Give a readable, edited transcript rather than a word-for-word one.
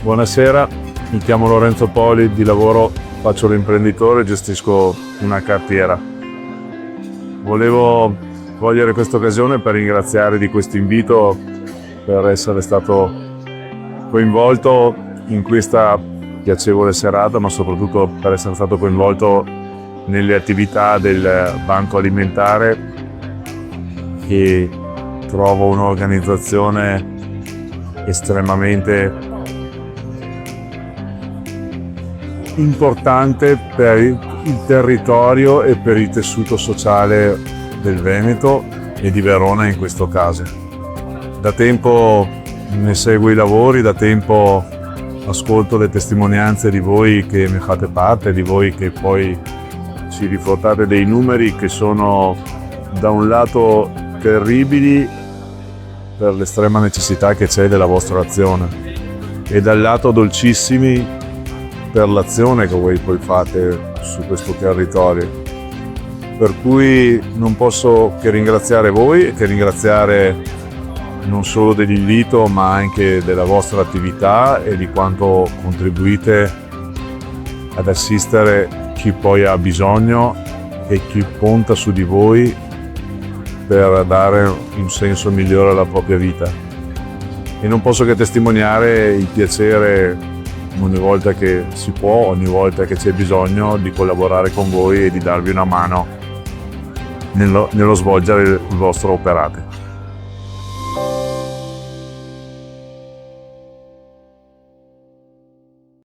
Buonasera, mi chiamo Lorenzo Poli, di lavoro faccio l'imprenditore e gestisco una cartiera. Volevo cogliere questa occasione per ringraziare di questo invito, per essere stato coinvolto in questa piacevole serata, ma soprattutto per essere stato coinvolto nelle attività del Banco Alimentare, che trovo un'organizzazione estremamente importante per il territorio e per il tessuto sociale del Veneto e di Verona in questo caso. Da tempo ne seguo i lavori, da tempo ascolto le testimonianze di voi che ne fate parte, di voi che poi ci riportate dei numeri che sono da un lato terribili per l'estrema necessità che c'è della vostra azione e dal lato dolcissimi per l'azione che voi poi fate su questo territorio. Per cui non posso che ringraziare voi e che ringraziare non solo dell'invito ma anche della vostra attività e di quanto contribuite ad assistere chi poi ha bisogno e chi conta su di voi per dare un senso migliore alla propria vita. E non posso che testimoniare il piacere ogni volta che si può, ogni volta che c'è bisogno di collaborare con voi e di darvi una mano nello svolgere il vostro operato.